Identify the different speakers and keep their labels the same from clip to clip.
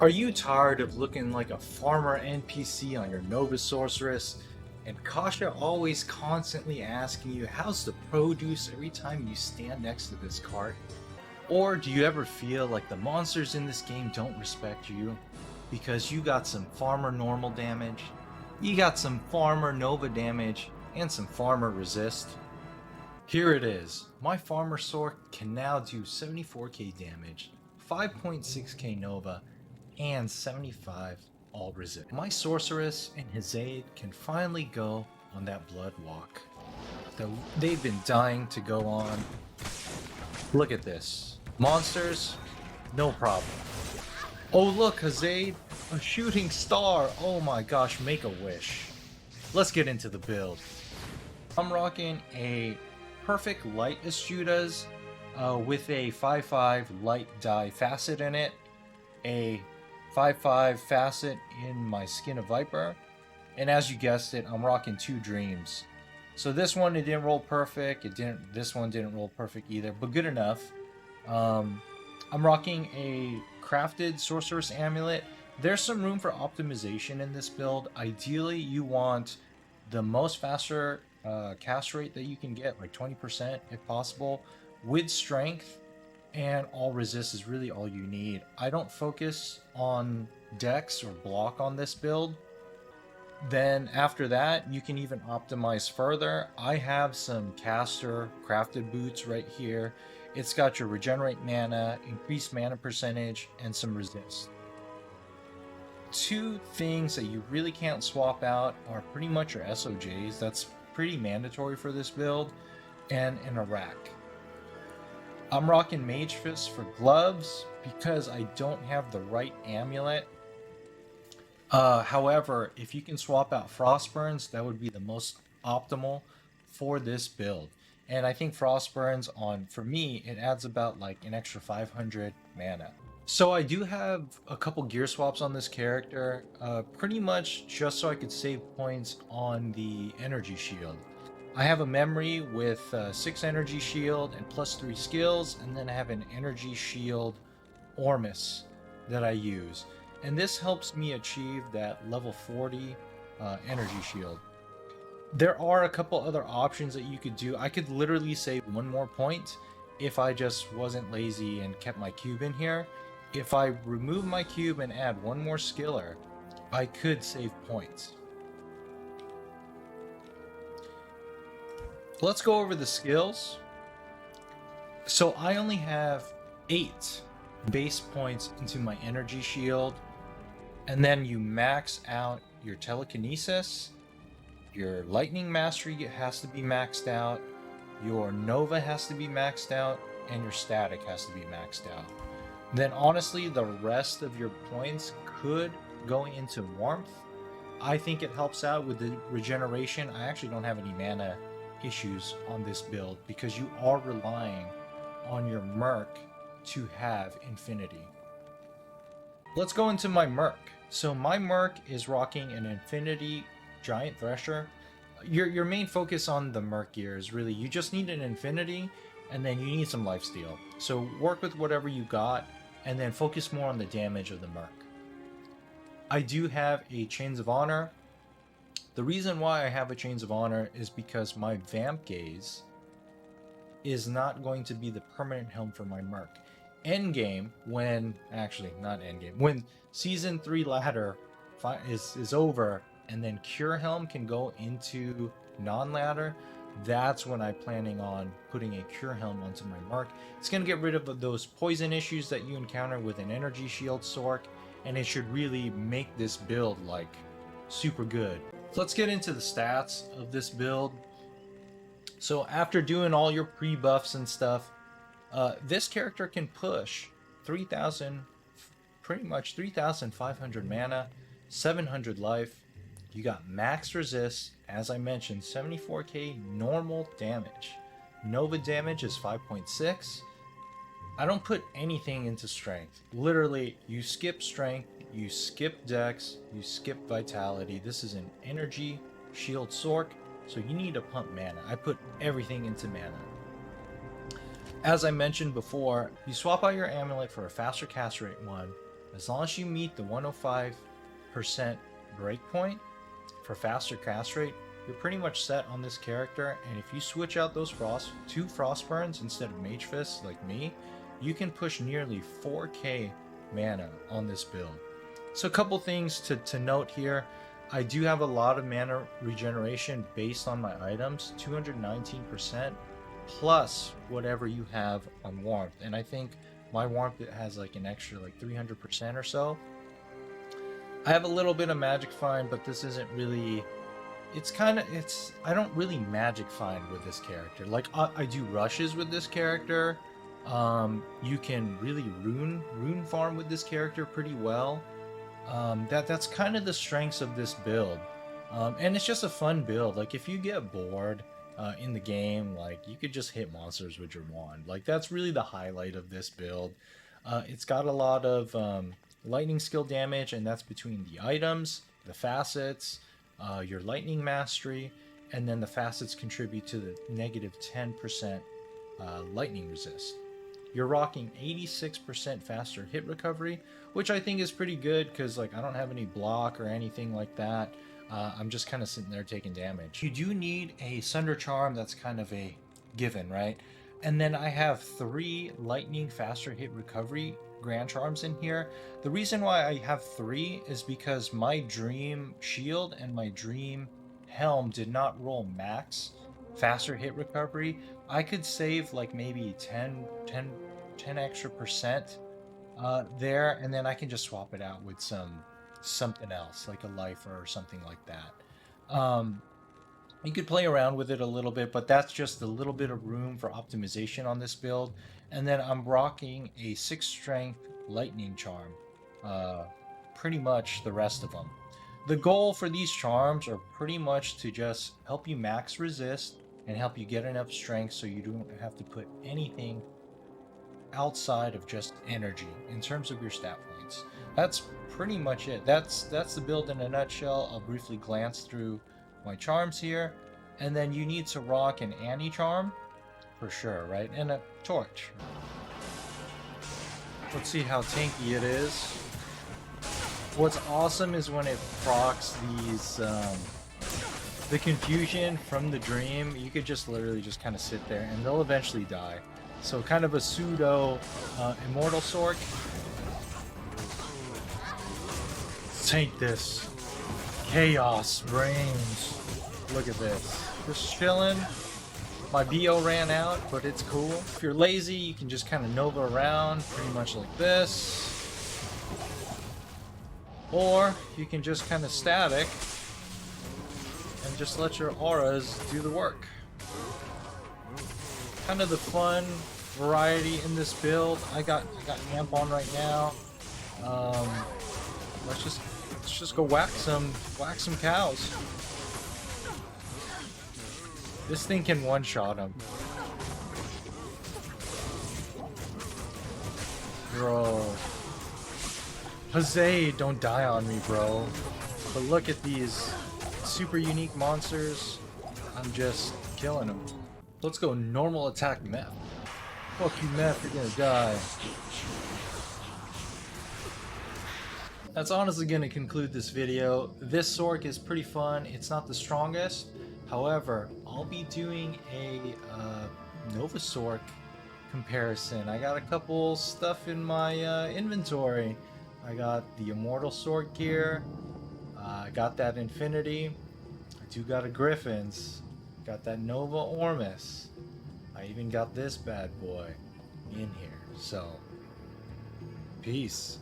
Speaker 1: Are you tired of looking like a farmer NPC on your Nova Sorceress? And Kasha always constantly asking you, how's the produce every time you stand next to this cart? Or do you ever feel like the monsters in this game don't respect you because you got some farmer normal damage, you got some farmer Nova damage, and some farmer resist? Here it is. My farmer Sorc can now do 74k damage, 5.6k Nova, and 75 all resist. My sorceress and his aide can finally go on that blood walk that they've been dying to go on. Look at this. Monsters, no problem. Oh look, Hazaid, a shooting star. Oh my gosh, make a wish. Let's get into the build. I'm rocking a perfect light Estudas with a 5/5 light dye facet in it, a 5/5 facet in my Skin of Viper, and as you guessed it, I'm rocking two Dreams. So this one, it didn't roll perfect. This one didn't roll perfect either, but good enough. I'm rocking a crafted Sorceress Amulet. There's some room for optimization in this build. Ideally, you want the most faster cast rate that you can get, like 20% if possible, with strength, and all resist is really all you need. I don't focus on dex or block on this build. Then after that, you can even optimize further. I have some caster crafted boots right here. It's got your regenerate mana, increased mana percentage, and some resist. Two things that you really can't swap out are pretty much your SOJs. That's pretty mandatory for this build, and an Iraq. I'm rocking Mage Fist for gloves because I don't have the right amulet. However, if you can swap out Frostburns, that would be the most optimal for this build. And I think Frostburns for me, it adds about like an extra 500 mana. So I do have a couple gear swaps on this character, pretty much just so I could save points on the EnergyShield. I have a memory with 6 EnergyShield and +3 skills, and then I have an EnergyShield Ormus that I use. And this helps me achieve that level 40 EnergyShield. There are a couple other options that you could do. I could literally save one more point if I just wasn't lazy and kept my cube in here. If I remove my cube and add one more skiller, I could save points. Let's go over the skills. So I only have 8 base points into my EnergyShield, and then you max out your telekinesis, your lightning mastery has to be maxed out, your Nova has to be maxed out, and your static has to be maxed out. Then honestly, the rest of your points could go into warmth. I think it helps out with the regeneration. I actually don't have any mana issues on this build because you are relying on your Merc to have infinity. Let's go into my Merc. So my Merc is rocking an infinity giant thresher. Your main focus on the Merc gear is really you just need an infinity and then you need some lifesteal. So work with whatever you got and then focus more on the damage of the Merc. I do have a Chains of Honor. The reason why I have a Chains of Honor is because my Vamp Gaze is not going to be the permanent helm for my Merc. Endgame, when Season 3 ladder is over and then Cure Helm can go into non-ladder, that's when I'm planning on putting a Cure Helm onto my Merc. It's going to get rid of those poison issues that you encounter with an EnergyShield Sorc, and it should really make this build like super good. Let's get into the stats of this build. So after doing all your pre-buffs and stuff, this character can push 3,000, pretty much 3,500 mana, 700 life. You got max resist, as I mentioned, 74k normal damage. Nova damage is 5.6. I don't put anything into strength. Literally, you skip strength, you skip dex, you skip vitality. This is an EnergyShield Sorc, so you need to pump mana. I put everything into mana. As I mentioned before, you swap out your amulet for a faster cast rate one, As long as you meet the 105% breakpoint for faster cast rate, you're pretty much set on this character. And if you switch out those two Frostburns instead of Mage Fists like me, you can push nearly 4k mana on this build. So a couple things to note here. I do have a lot of mana regeneration based on my items, 219% plus whatever you have on warmth. And I think my warmth has like an extra like 300% or so. I have a little bit of magic find, but this isn't really, I don't really magic find with this character. Like I do rushes with this character. You can really rune farm with this character pretty well. That's kind of the strengths of this build. And it's just a fun build. Like if you get bored in the game, like you could just hit monsters with your wand. Like that's really the highlight of this build. It's got a lot of lightning skill damage, and that's between the items, the facets, your lightning mastery, and then the facets contribute to the negative 10% lightning resist. You're rocking 86% faster hit recovery, which I think is pretty good because like I don't have any block or anything like that. I'm just kind of sitting there taking damage. You do need a Sunder Charm, that's kind of a given, right? And then I have 3 lightning faster hit recovery Grand Charms in here. The reason why I have 3 is because my Dream Shield and my Dream Helm did not roll max faster hit recovery. I could save like maybe 10 extra percent there, and then I can just swap it out with something else like a lifer or something like that. You could play around with it a little bit, but that's just a little bit of room for optimization on this build. And then I'm rocking a 6 strength lightning charm, pretty much the rest of them. The goal for these charms are pretty much to just help you max resist and help you get enough strength so you don't have to put anything outside of just energy in terms of your stat points. That's pretty much it. That's the build in a nutshell. I'll briefly glance through my charms here, and then you need to rock an Annie charm for sure, right? And a torch. Let's see how tanky it is. What's awesome is when it procs these the confusion from the dream. You could just literally just kind of sit there and they'll eventually die. So kind of a pseudo Immortal Sorc. Take this. Chaos Brains. Look at this. Just chilling. My BO ran out, but it's cool. If you're lazy, you can just kind of Nova around, pretty much like this. Or you can just kind of static and just let your auras do the work. Kind of the fun variety in this build. I got Amp on right now. Let's just go whack some cows. This thing can one-shot him. Bro. Jose, don't die on me, bro. But look at these super unique monsters. I'm just killing them. Let's go normal attack Meph. Fuck you, Meph, you're gonna die. That's honestly gonna conclude this video. This Sorc is pretty fun. It's not the strongest. However, I'll be doing a Nova Sorc comparison. I got a couple stuff in my inventory. I got the Immortal Sorc gear. I got that Infinity. I do got a Griffin's. Got that Nova Ormus. I even got this bad boy in here. So, peace.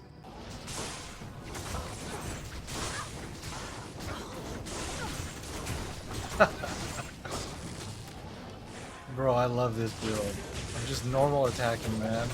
Speaker 1: Bro, I love this build. I'm just normal attacking, man.